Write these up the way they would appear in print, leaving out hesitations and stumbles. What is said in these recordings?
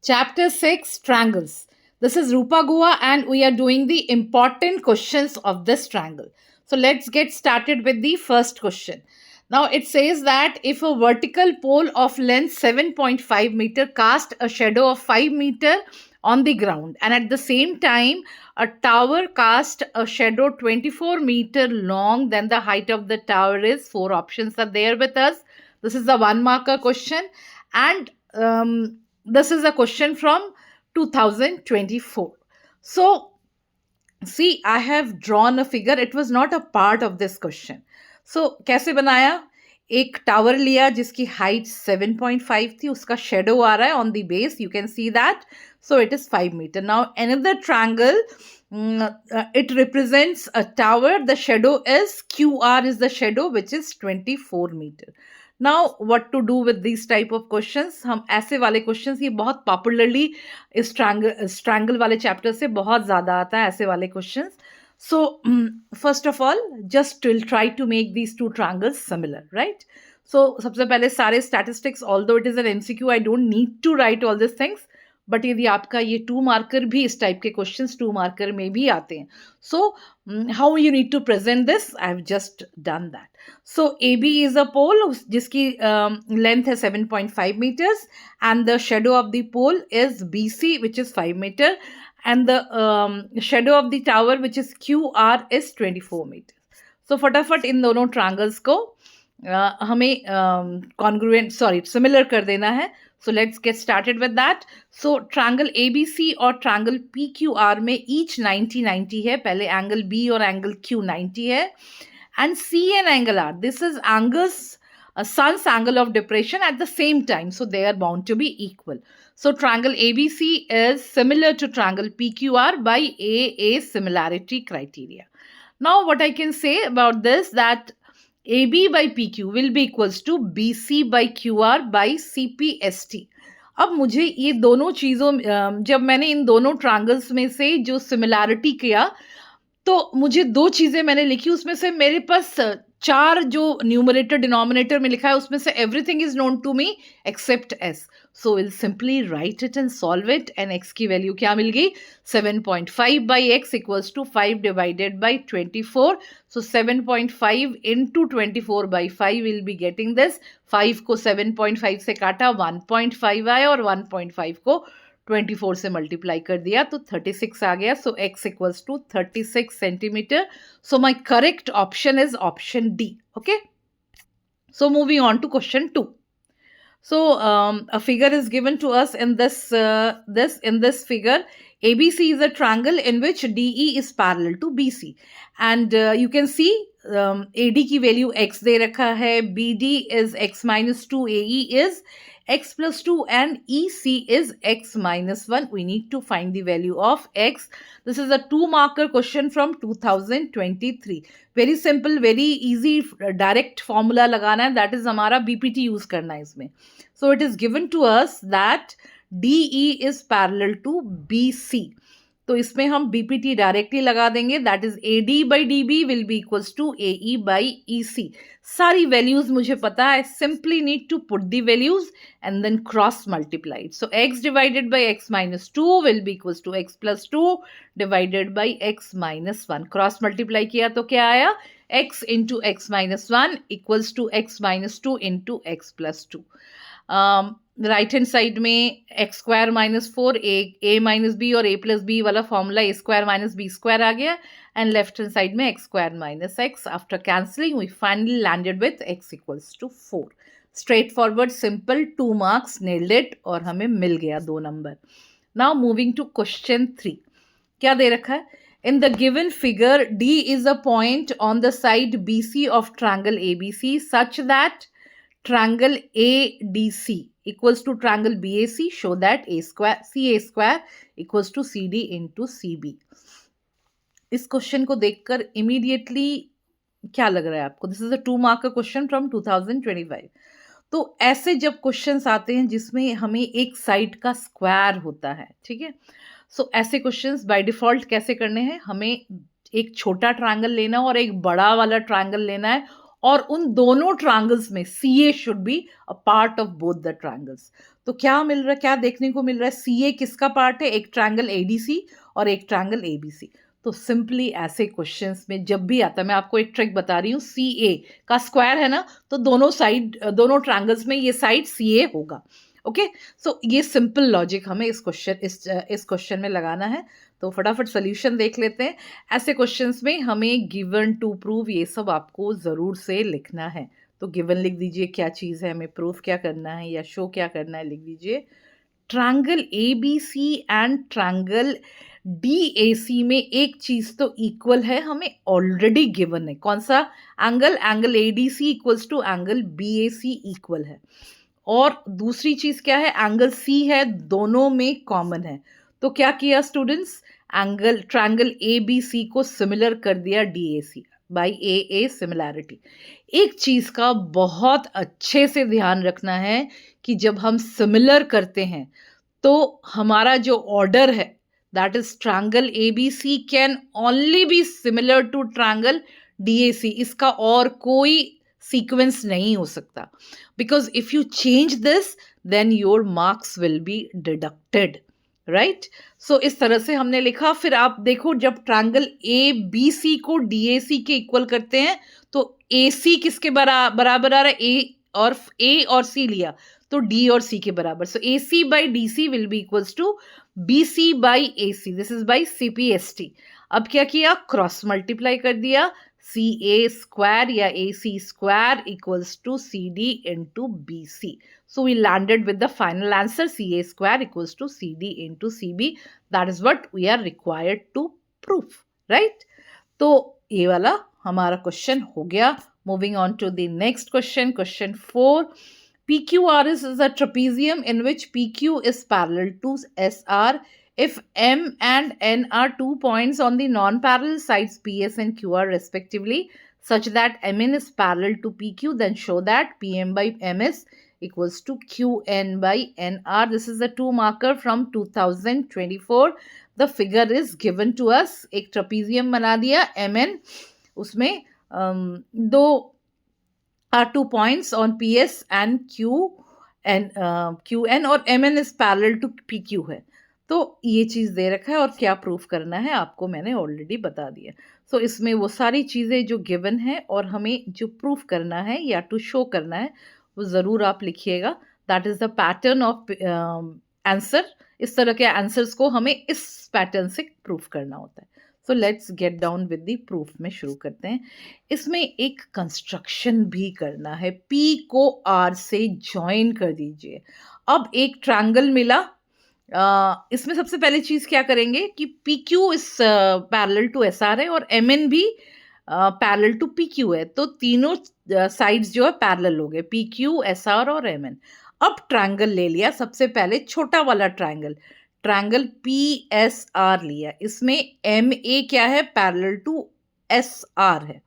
Chapter 6 Triangles. This is Rupa Gua and we are doing the important questions of this triangle. So let's get started with the first question. Now it says that if a vertical pole of length 7.5 meter cast a shadow of 5 meter on the ground, and at the same time a tower cast a shadow 24 meter long, then the height of the tower is, four options are there with us. This is a one marker question, and this is a question from 2024. So see, I have drawn a figure. It was not a part of this question. So कैसे बनाया? एक tower लिया जिसकी height 7.5 थी, उसका shadow आ रहा है on the base, you can see that. So it is 5 meter. Now another triangle, it represents a tower. The shadow is QR is the shadow, which is 24 meter. Now what to do with this type of questions. हम ऐसे वाले questions, ये बहुत popularly इस triangle वाले chapter से बहुत ज़्यादा आता है, ऐसे वाले questions. So first of all just will try to make these two triangles similar, right. So सबसे पहले सारे statistics, although it is an MCQ, I don't need to write all this things, but यदि आपका ये 2 marker भी, इस type के questions 2 marker में भी आते हैं. So how you need to present this, I have just done that. So A B is a pole जिसकी लेंथ है 7.5 metres, and the shadow of the pole is B C which is 5 metre, and the shadow of the tower which is Q R is 24 metre. So फटाफट इन दोनों triangles को हमें congruent similar कर देना है. So let's get started with that. So triangle ABC और triangle PQR में each 90-90 है. पहले angle B और angle Q 90 है. And C and angle R, this is angles, sun's angle of depression at the same time. So they are bound to be equal. So triangle ABC is similar to triangle PQR by A similarity criteria. Now what I can say about this, that AB by PQ will be equals to BC by QR by CPST. अब मुझे ये दोनों चीज़ों, जब मैंने इन दोनों triangles में से जो सिमिलैरिटी किया, तो मुझे दो चीज़ें मैंने लिखी. उसमें से मेरे पास 4 जो न्यूमरेटर डिनोमिनेटर में लिखा है, उसमें से everything is known to me except S. So will simply write it and solve it. And X की वैल्यू क्या मिल गई? 7.5 by X equals to 5 divided by 24. So 7.5 into 24 by 5 will be getting this. 5 को 7.5 से काटा, 1.5 आया, और 1.5 को 24 से मल्टीप्लाई कर दिया तो 36 आ गया. So x equals to 36 centimetre. So my correct option is option D. Okay, so moving on to question 2. So a figure is given to us in this figure. ABC is a triangle in which DE is parallel to BC, and you can see AD की value x दे रखा है, BD is x minus 2, AE is x plus 2, and EC is x minus 1. We need to find the value of x. This is a 2 marker question from 2023. Very simple, very easy, direct formula लगाना है, that is हमारा BPT use करना है इसमें. So it is given to us that DE is parallel to BC. तो इसमें हम BPT directly लगा देंगे. That is AD by DB will be equals to AE by EC. सारी वैल्यूज मुझे पता है. Simply need to put the values and then cross multiplied. So x divided by x minus 2 will be equals to x plus 2 divided by x minus 1. Cross multiply किया तो क्या आया? x into x minus 1 equals to x minus 2 into x plus 2. Right hand side में X square minus 4, A minus B और A plus B वाला formula A square minus B square आ गया. And left hand side में X square minus X. After cancelling we finally landed with X equals to 4. Straightforward, simple, 2 marks, nailed it, और हमें मिल गया 2 number. Now moving to question 3. क्या दे रखा है? In the given figure, D is a point on the side BC of triangle ABC such that triangle ADC equals to triangle BAC. Show that CA square equals to CD into CB. इस question को देखकर immediately क्या लग रहा है आपको? This is a 2 marker question from 2025. तो ऐसे जब क्वेश्चंस आते हैं जिसमें हमें एक साइड का स्क्वायर होता है, ठीक है, सो ऐसे क्वेश्चंस बाय डिफॉल्ट कैसे करने हैं? हमें एक छोटा ट्रायंगल लेना और एक बड़ा वाला ट्रायंगल लेना है, और उन दोनों ट्रायंगल्स में CA should be a part of both the triangles. तो क्या मिल रहा है, क्या देखने को मिल रहा है, CA किसका पार्ट है, एक ट्रायंगल ADC और एक ट्रायंगल ABC। तो सिंपली ऐसे क्वेश्चंस में जब भी आता है, मैं आपको एक ट्रिक बता रही हूँ, CA का स्क्वायर है ना, तो दोनों साइड, दोनों ट्रायंगल्स में ये साइड CA होगा। ओके, सो ये सिंपल लॉजिक हमें इस क्वेश्चन में लगाना है। तो फटाफट सोल्यूशन देख लेते हैं। ऐसे क्वेश्चंस में हमें गिवन टू प्रूव ये सब आपको ज़रूर से लिखना है। तो गिवन लिख दीजिए क्या चीज़ है, हमें प्रूफ क्या करना है या शो क्या करना है, लिख दीजिए triangle ABC and triangle DAC में एक चीज़ तो इक्वल है, हमें ऑलरेडी गिवन है। कौन सा angle, angle ADC equals to angle BAC equal है। और दूसरी चीज़ क्या है, एंगल C है, दोनों में कॉमन है। तो क्या किया स्टूडेंट्स, एंगल ट्रायंगल ABC को सिमिलर कर दिया DAC बाई AA सिमिलैरिटी। एक चीज़ का बहुत अच्छे से ध्यान रखना है कि जब हम सिमिलर करते हैं तो हमारा जो ऑर्डर है, that is triangle ABC can only be similar to triangle DAC। इसका और कोई सीक्वेंस नहीं हो सकता, because if you change this then your marks will be deducted, right. So इस तरह से हमने लिखा। फिर आप देखो, जब ट्रायंगल ABC को DAC के इक्वल करते हैं तो AC किसके बराबर आ रहा है, A और C लिया तो D और C के बराबर। So AC by DC will be equals to BC by AC, this is by CPST। अब क्या किया, क्रॉस मल्टीप्लाई कर दिया, CA स्क्वायर या AC square equals to CD into BC। So we landed with the final answer, CA square equals to CD into CB. That is what we are required to prove, right? तो ये वाला हमारा question हो गया। Moving on to the next question, question 4. PQRS is a trapezium in which PQ is parallel to SR. If M and N are 2 points on the non-parallel sides PS and QR respectively, such that MN is parallel to PQ, then show that PM by MS equals to QN by NR. This is the 2 marker from 2024. The figure is given to us. एक trapezium बना दिया MN, उसमें दो are 2 points on PS and QN और MN is parallel to PQ है। तो ये चीज़ दे रखा है और क्या प्रूफ करना है आपको मैंने ऑलरेडी बता दिया। सो इसमें वो सारी चीज़ें जो गिवन है और हमें जो प्रूफ करना है या टू शो करना है वो ज़रूर आप लिखिएगा। That is the pattern of answer. इस तरह के आंसर्स को हमें इस पैटर्न से प्रूफ करना होता है। So let's get down with the proof में शुरू करते हैं। इसमें एक कंस्ट्रक्शन भी करना है, P को R से ज्वाइन कर दीजिए। अब एक ट्रायंगल मिला, इसमें सबसे पहली चीज़ क्या करेंगे कि PQ इस पैरेलल टू SR है और MN भी पैरेलल टू PQ है, तो तीनों साइड्स जो है पैरेलल हो गए, PQ, SR और MN। अब ट्रायंगल ले लिया, सबसे पहले छोटा वाला ट्रायंगल, ट्रायंगल PSR लिया, इसमें MA क्या है, पैरेलल टू SR है।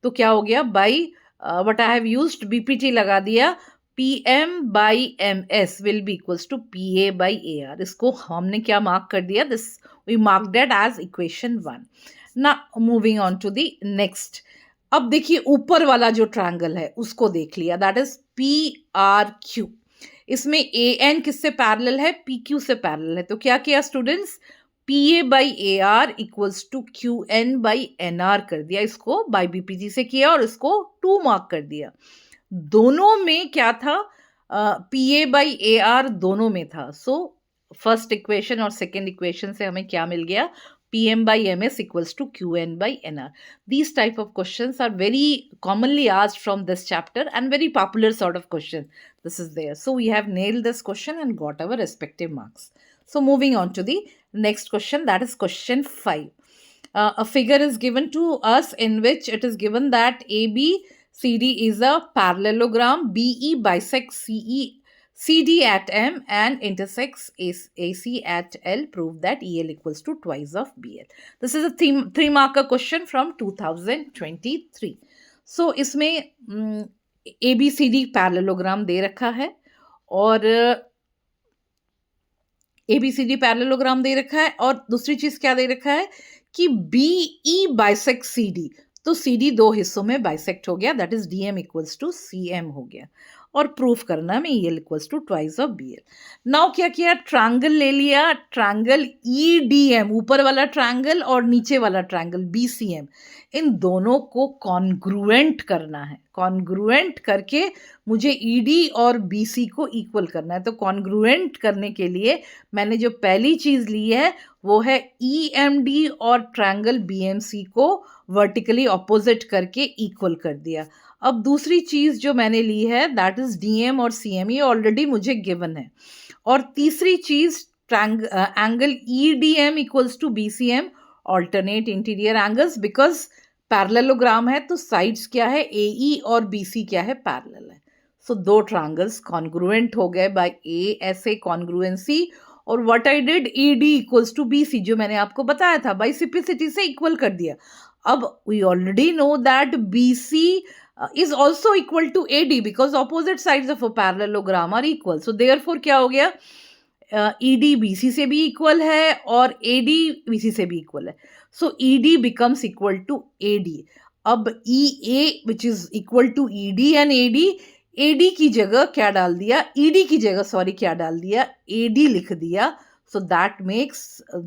तो क्या हो गया, by what I have used BPT लगा दिया, PM by MS will be equals to PA by AR। इसको हमने क्या मार्क कर दिया, this we mark that as equation 1। ना moving on to the next. अब देखिए ऊपर वाला जो ट्रायंगल है उसको देख लिया, दैट इज PRQ। इसमें AN किससे पैरेलल है, PQ से पैरेलल है। तो क्या किया students, PA by AR equals to QN by NR कर दिया, इसको बाय BPG से किया और इसको 2 मार्क कर दिया। दोनों में क्या था, PA बाई AR दोनों में था। सो फर्स्ट इक्वेशन और सेकेंड इक्वेशन से हमें क्या मिल गया, PM by MS equals to QN by NR. These type of questions are very commonly asked from this chapter and very popular sort of question. This is there. So we have nailed this question and got our respective marks. So moving on to the next question, that is question 5. A figure is given to us in which it is given that ABCD is a parallelogram, BE bisects CD at M and intersects AC at L. Prove that EL equals to twice of BL. This is a 3 marker question from 2023. So इसमें ABCD parallelogram दे रखा है और ABCD parallelogram दे रखा है और दूसरी चीज क्या दे रखा है कि BE बाइसेक्ट CD। तो सी डी दो हिस्सों में बाइसेक्ट हो गया, that is D M equals to C M हो गया। और प्रूफ करना है E L equals to twice of B L. Now क्या किया, ट्रायंगल ले लिया, ट्रायंगल ई डी एम, ऊपर वाला ट्रायंगल और नीचे वाला ट्रायंगल बी सी एम, इन दोनों को कॉन्ग्रुएंट करना है। कॉन्ग्रुएंट करके मुझे ई डी और बी सी को इक्वल करना है। तो कॉन्ग्रुएंट करने के लिए मैंने जो पहली चीज ली है वो है ई एम डी और ट्रायंगल बी एम सी को वर्टिकली ऑपोजिट करके इक्वल कर दिया। अब दूसरी चीज जो मैंने ली है दैट इज डीएम और सीएम, ये ऑलरेडी मुझे गिवन है। और तीसरी चीज angle E D M equals to B C M, alternate interior angles, because parallelogram है तो साइड्स क्या है, ए ई और बी सी क्या है, पैरेलल है। सो दो ट्रायंगल्स कॉन्ग्रुएंट हो गए by A S A congruency. और what I did, E D equals to B C, जो मैंने आपको बताया था, बाई सिंपलिसिटी से इक्वल कर दिया। अब we already know that BC is also equal to AD because opposite sides of a parallelogram are equal. So therefore क्या हो गया, ED BC से भी equal है और AD BC से भी equal है. So ED becomes equal to AD. अब EA which is equal to ED and AD, AD की जगह क्या डाल दिया, ED की जगह सॉरी क्या डाल दिया, AD लिख दिया. So that makes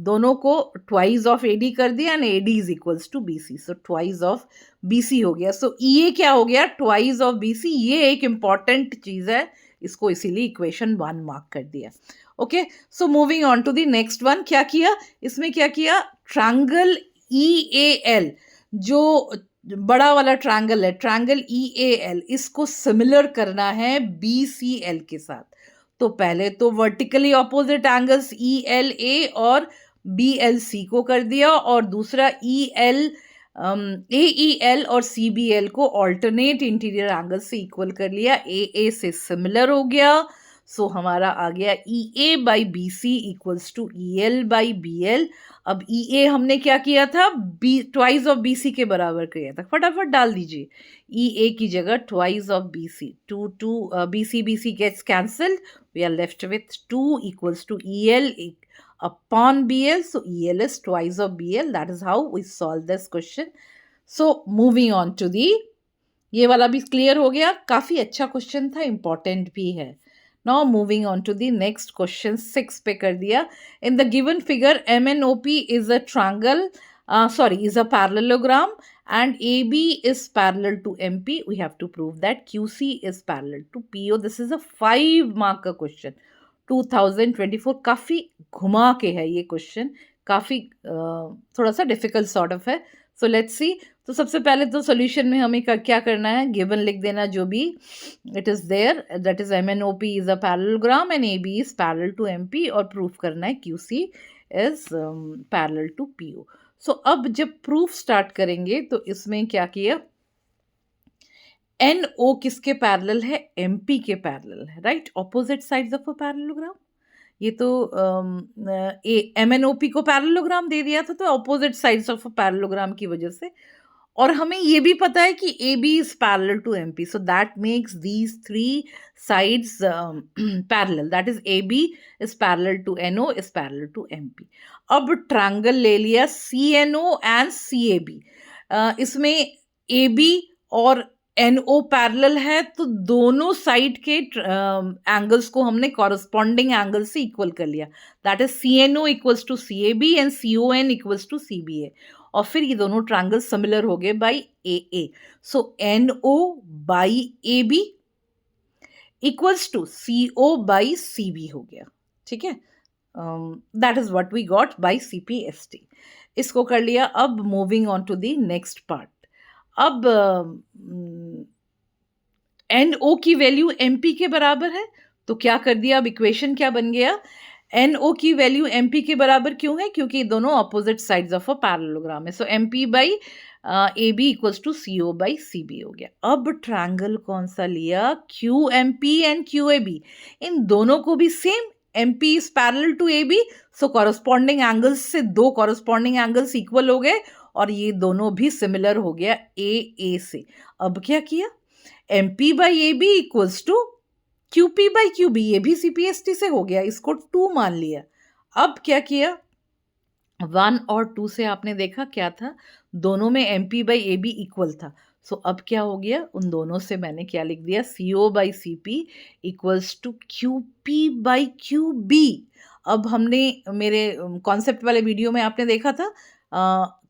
दोनों को twice of AD कर दिया and AD is equals to BC. So twice of BC हो गया. So EA क्या हो गया, twice of BC. ये एक important चीज है, इसको इसीलिए इक्वेशन 1 मार्क कर दिया. Okay, so moving on to the next one. क्या किया इसमें, क्या किया, ट्रायंगल EAL, जो बड़ा वाला ट्रायंगल है, ट्रायंगल EAL, इसको सिमिलर करना है BCL के साथ. तो पहले तो वर्टिकली ऑपोजिट एंगल्स ELA और BLC को कर दिया, और दूसरा AEL और CBL को ऑल्टरनेट इंटीरियर एंगल से इक्वल कर लिया, AA से सिमिलर हो गया. सो हमारा आ गया EA by BC equals to EL by BL. अब EA हमने क्या किया था, ट्वाइस ऑफ BC के बराबर किया था, फटाफट डाल दीजिए. EA की जगह twice of BC, 2 BC gets cancelled, we are left with 2 equals to EL upon BL. So EL is twice of BL. That is how we solve this question. So moving on to the, ये वाला भी clear हो गया, काफी अच्छा question था, important भी है. Now moving on to the next question, 6 पे कर दिया. In the given figure, MNOP is a triangle, is a parallelogram, and AB is parallel to MP. We have to prove that QC is parallel to PO. This is a 5 mark का question, 2024. काफ़ी घुमा के है ये question, काफ़ी थोड़ा सा difficult sort of है. So let's see. तो सबसे पहले तो सॉल्यूशन में हमें क्या करना है, गिवन लिख देना जो भी it is there, that is MNOP is a parallelogram and AB is parallel to MP, और प्रूफ करना है QC is parallel to PO. So अब जब प्रूफ स्टार्ट करेंगे तो इसमें क्या किया, NO किसके पैरेलल है, MP के पैरेलल है, right, opposite sides of a parallelogram. ये तो MNOP को पैरेललोग्राम दे दिया था, तो opposite sides of a parallelogram की वजह से. और हमें ये भी पता है कि AB is parallel to MP, so that makes these 3 sides parallel. That is AB is parallel to NO is parallel to MP. अब ट्रायंगल ले लिया CNO and CAB. इसमें AB और NO पैरेलल है, तो दोनों साइड के एंगल्स को हमने कॉरस्पॉन्डिंग एंगल से इक्वल कर लिया. That is CNO equals to CAB and CON equals to CBA. और फिर ये दोनों ट्रायंगल सिमिलर हो गए by AA. So NO by AB equals to CO by CB हो गया. ठीक है, that is what we got by CPST. इसको कर लिया. अब moving on to the next part. अब NO की वैल्यू MP के बराबर है, तो क्या कर दिया, अब इक्वेशन क्या बन गया, NO की वैल्यू MP के बराबर क्यों है, क्योंकि दोनों opposite sides of a parallelogram है. So MP by AB equals to CO by CB हो गया. अब ट्रायंगल कौन सा लिया, QMP एंड QAB. इन दोनों को भी same, MP is parallel to AB, so corresponding angles से 2 कॉरस्पॉन्डिंग एंगल्स इक्वल हो गए, और ये दोनों भी सिमिलर हो गया AA से. अब क्या किया, MP by AB equals to QP by QB, ये भी CPST से हो गया, इसको 2 मान लिया. अब क्या किया, 1 और 2 से आपने देखा क्या था, दोनों में MP बाई AB इक्वल था। सो अब क्या हो गया, उन दोनों से मैंने क्या लिख दिया, CO by CP equals to QP by QB। अब हमने मेरे कॉन्सेप्ट वाले वीडियो में आपने देखा था,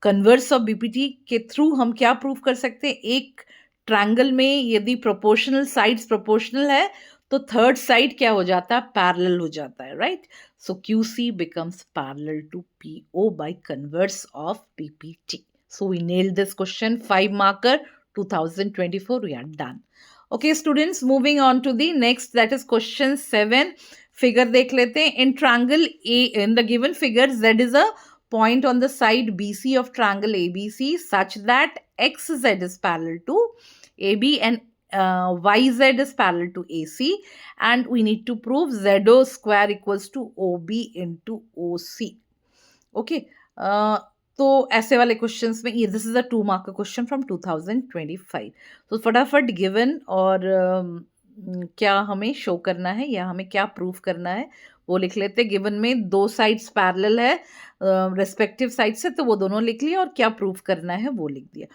कन्वर्स ऑफ BPT के थ्रू हम क्या प्रूव कर सकते हैं, एक ट्रायंगल में यदि प्रोपोर्शनल साइड्स प्रोपोर्शनल है तो थर्ड साइड क्या हो जाता है, पैरेलल हो जाता है, right? So QC becomes parallel to PO by converse of PPT. So we nailed this question. 5 marker 2024. We are done. Okay, students, moving on to the next, that is question 7. Figure देख लेते हैं. In triangle A, in the given figure, Z is a point on the side BC of triangle ABC such that XZ is parallel to AB and YZ is parallel to AC, and we need to prove ZO square equals to OB into OC. Okay, तो ऐसे वाले questions में ये this is a 2 marker question from 2025. तो फटाफट given और क्या हमें शो करना है या हमें क्या प्रूफ करना है वो लिख लेते. गिवन में दो साइड्स पैरेलल है रेस्पेक्टिव साइड से, तो वो दोनों लिख लिया और क्या प्रूफ करना है वो लिख दिया.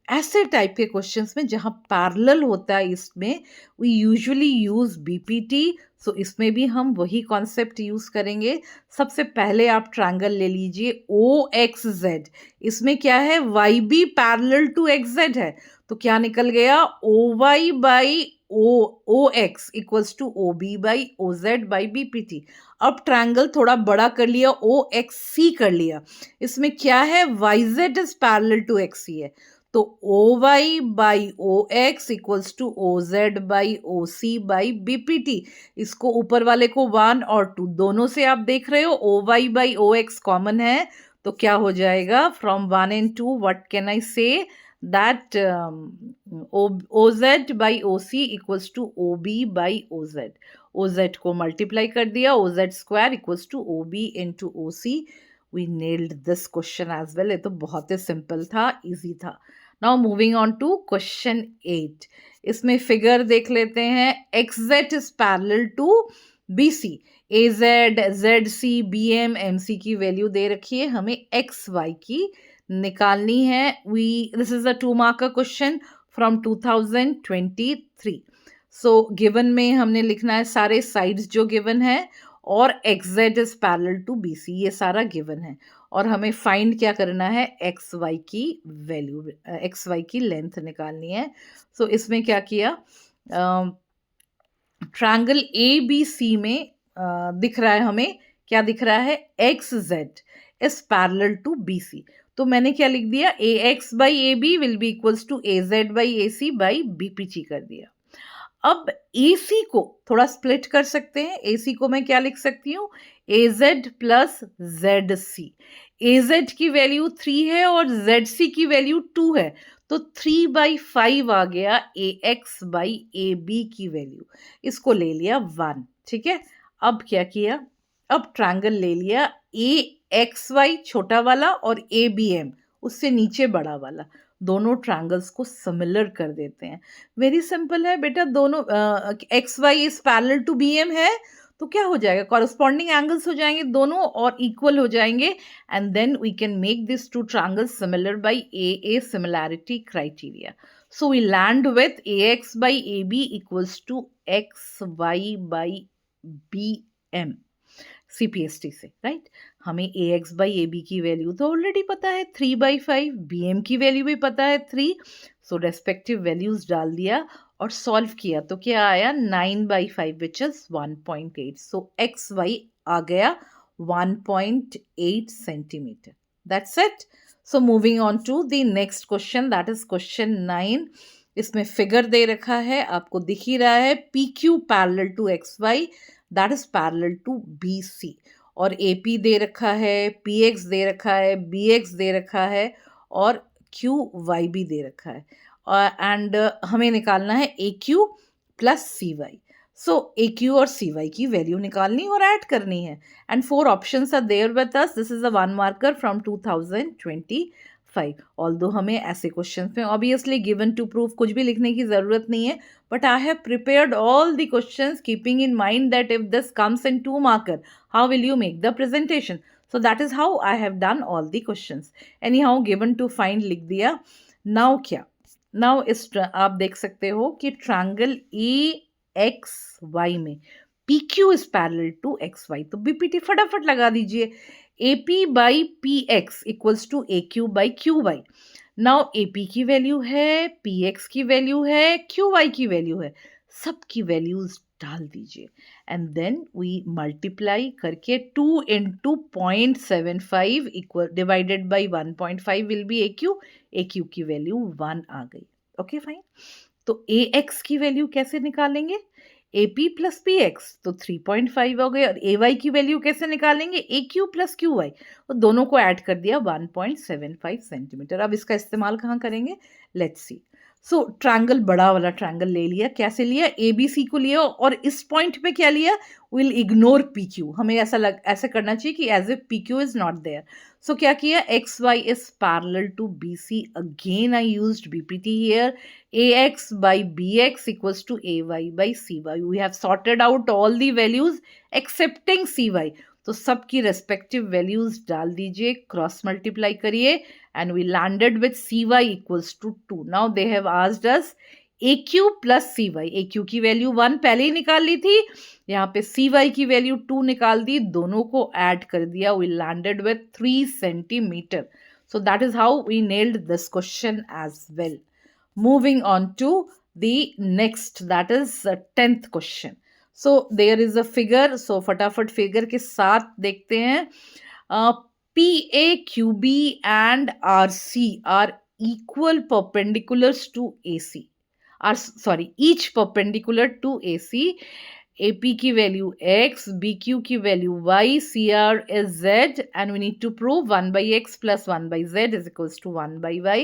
ऐसे टाइप के क्वेश्चंस में जहाँ पैरेलल होता है इसमें वी यूजुअली यूज बीपीटी. सो इसमें भी हम वही कॉन्सेप्ट यूज करेंगे. सबसे पहले आप ट्रायंगल ले लीजिए OXZ. इसमें क्या है, YB पैरेलल टू XZ है, तो क्या निकल गया, OY by OX equals to OB by OZ by BPT. अब ट्रायंगल थोड़ा बड़ा कर लिया, OXC कर लिया. इसमें क्या है, YZ is parallel to XC है, तो OY by OX equals to OZ by OC by BPT. इसको ऊपर वाले को 1 और 2 दोनों से आप देख रहे हो, OY बाई OX कॉमन है, तो क्या हो जाएगा, from 1 and 2 what can I say, that OZ by OC equals to OB by OZ. OZ को मल्टीप्लाई कर दिया, OZ square equals to OB into OC. We nailed this question as well. ये तो बहुत ही सिंपल था, इजी था. Now moving on to question 8. इसमें फिगर देख लेते हैं. XZ is parallel to BC. AZ, ZC, BM, MC की वैल्यू दे रखी है, हमें XY की निकालनी है. This is a 2 marker question from 2023. So given में हमने लिखना है सारे साइड्स जो गिवन है, और XZ is parallel to BC, ये सारा गिवन है, और हमें फाइंड क्या करना है, XY की वैल्यू, XY की लेंथ निकालनी है. सो इसमें क्या किया, ट्रायंगल ABC में दिख रहा है, हमें क्या दिख रहा है, XZ is parallel to BC. तो मैंने क्या लिख दिया, AX by AB will be equals to AZ by AC by BPT कर दिया. अब AC को थोड़ा स्प्लिट कर सकते हैं. AC को मैं क्या लिख सकती हूँ, AZ प्लस ZC. AZ की वैल्यू 3 है और ZC की वैल्यू 2 है, तो 3/5 आ गया AX बाई AB की वैल्यू. इसको ले लिया 1. ठीक है, अब क्या किया, अब ट्रायंगल ले लिया AXY छोटा वाला और ABM उससे नीचे बड़ा वाला, दोनों ट्रायंगल्स को सिमिलर कर देते हैं. वेरी सिंपल है बेटा, दोनों XY is parallel to BM है, तो क्या हो जाएगा, कॉरस्पॉन्डिंग एंगल्स हो जाएंगे दोनों और इक्वल हो जाएंगे, and then we can make this two triangles similar by AA similarity criteria. So we land with AX by AB equals to XY by BM CPST से, राइट? हमें AX बाई AB की value तो already पता है 3/5, BM की value भी पता है 3. सो रेस्पेक्टिव वैल्यूज डाल दिया और सॉल्व किया, तो क्या आया, 9/5 विच इज 1.8. सो XY आ गया 1.8 centimetre. That's it. So moving on to the next question, that is question 9. इसमें फिगर दे रखा है, आपको दिख ही रहा है, PQ parallel to XY that is parallel to BC, और AP दे रखा है, PX दे रखा है, BX दे रखा है, और QYB दे रखा है, एंड हमें निकालना है AQ प्लस CY. सो AQ और CY की वैल्यू निकालनी और ऐड करनी है, and 4 options are there with us. This is a 1 marker from 2025. Although हमें ऐसे क्वेश्चन में ऑब्वियसली गिवन टू प्रूफ कुछ भी लिखने की ज़रूरत नहीं है, but I have prepared all the questions keeping in mind that if this comes in 2 marker, how will you make the presentation? So that is how I have done all the questions. Anyhow, given to find लिख दिया. Now क्या? Now इस आप देख सकते हो कि triangle AXY में PQ is parallel to XY. तो BPT फटाफट लगा दीजिए. AP by PX equals to AQ by QY. Now AP की वैल्यू है, PX की वैल्यू है, QY की वैल्यू है. सबकी वैल्यूज डाल दीजिए एंड देन वी मल्टीप्लाई करके 2 into 0.75 equal divided by 1.5 will be A Q की वैल्यू 1 आ गई. Okay fine. तो ए एक्स की वैल्यू कैसे निकालेंगे? A P plus P x तो 3.5 हो गए. और ए वाई की वैल्यू कैसे निकालेंगे? ए क्यू प्लस क्यू वाई. तो दोनों को ऐड कर दिया 1.75 सेंटीमीटर. अब इसका इस्तेमाल कहाँ करेंगे? Let's see. सो ट्रायंगल, बड़ा वाला ट्रायंगल ले लिया. कैसे लिया? ए बी सी को लिया और इस पॉइंट पे क्या लिया? Will ignore P Q. हमें ऐसे करना चाहिए कि as if P Q is not there. So क्या किया? X Y is parallel to B C. Again I used BPT here. ax by bx equals to ay by cy. We have sorted out all the values excepting cy. तो सबकी respective values डाल दीजिए, cross multiply करिए and we landed with cy equals to 2. Now they have asked us AQ plus cy. AQ की value 1 पहले ही निकाल ली थी, यहाँ पे cy की वैल्यू 2 निकाल दी, दोनों को ऐड कर दिया. We landed with 3 centimetre. So that is how we nailed this question as well. Moving on to the next, that is 10th question. So there is a figure. So फटाफट figure के साथ देखते हैं. PA, QB and RC are equal perpendiculars to AC. Each perpendicular to AC. AP की value x, BQ की value y, CR is z, and we need to prove 1 by x plus 1 by z is equals to 1 by y.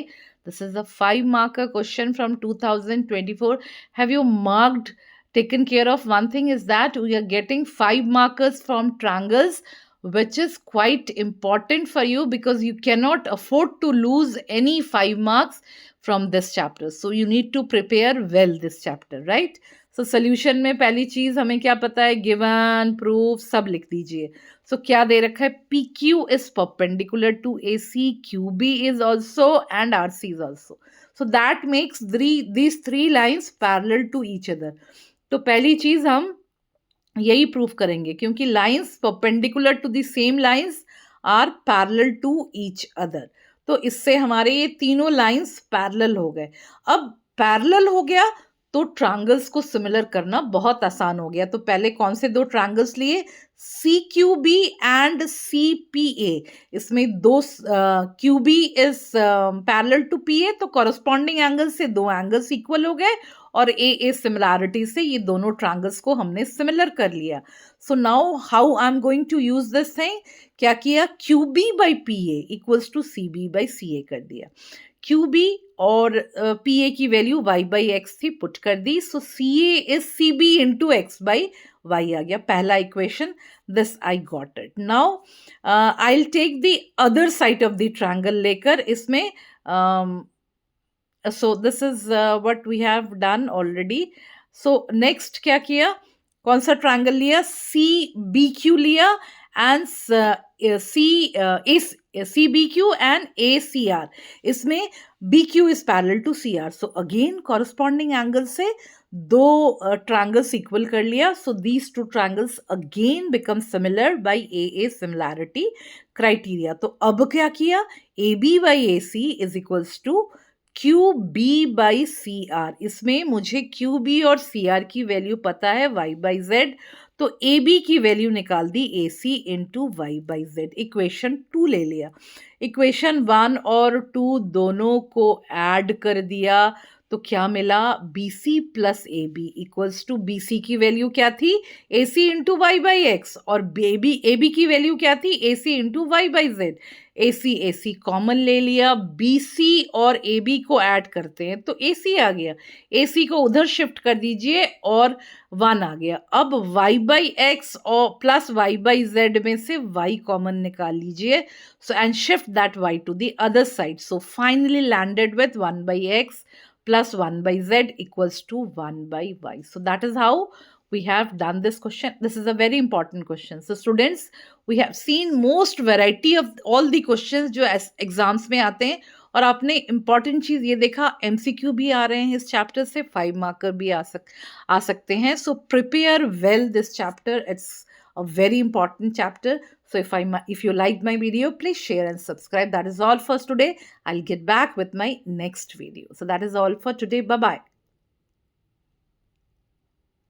This is a 5-marker question from 2024. Have you taken care of one thing, is that we are getting 5 markers from triangles, which is quite important for you because you cannot afford to lose any 5 marks from this chapter. So you need to prepare well this chapter, right? So solution में पहली चीज हमें क्या पता है? Given, proof, सब लिख दीजिए. So क्या दे रखा है? PQ is perpendicular to AC, QB is also, and RC is also. So that makes these three lines parallel to each other. तो पहली चीज हम यही प्रूफ करेंगे क्योंकि lines perpendicular to the same lines are parallel to each other. तो इससे हमारे ये तीनों लाइंस पैरेलल हो गए. अब पैरेलल हो गया तो ट्रायंगल्स को सिमिलर करना बहुत आसान हो गया. तो पहले कौन से 2 ट्रायंगल्स लिए? CQB and CPA. इसमें दो QB is parallel to PA, तो कॉरस्पॉन्डिंग एंगल से 2 एंगल्स इक्वल हो गए और AA सिमिलैरिटी से ये दोनों ट्रायंगल्स को हमने सिमिलर कर लिया. So now how I am going to use this thing. क्या किया? QB by PA equals to CB by CA कर दिया. QB और PA की वैल्यू y बाई एक्स थी, पुट कर दी. So CA is CB into x by y आ गया. पहला equation, this I got it. Now I will take the other side of the triangle लेकर इसमें. So this is what we have done already. So next क्या किया? कौन सा triangle लिया? CBQ लिया एंड CBQ and ACR. इसमें BQ is parallel to CR. So again corresponding angle से 2 triangles equal कर लिया. So these 2 triangles again become similar by AA similarity criteria. तो अब क्या किया? AB by AC is equals to QB by CR. इसमें मुझे QB और CR की वैल्यू पता है y by z. तो AB की वैल्यू निकाल दी AC into y by z. Equation 2 ले लिया. इक्वेशन 1 और 2 दोनों को ऐड कर दिया तो क्या मिला? BC plus AB equals to BC की वैल्यू क्या थी? AC into y by x. और AB की वैल्यू क्या थी? AC into y by z. AC common ले लिया. BC और AB को ऐड करते हैं तो AC आ गया. AC को उधर शिफ्ट कर दीजिए और 1 आ गया. अब y बाई एक्स और प्लस y बाई z में से y कॉमन निकाल लीजिए. So and shift that y to the other side. So finally landed with 1 by x plus 1 by z equals to 1 by y. So that is how we have done this question. This is a very important question. So students, we have seen most variety of all the questions जो exams में आते हैं, और आपने important चीज़ ये देखा MCQ भी आ रहे हैं इस चैप्टर से, 5 मार्कर भी आ सकते हैं. So prepare well this chapter, it's a very important chapter. So if you liked my video, please share and subscribe. That is all for today. I'll get back with my next video. So that is all for today. Bye bye.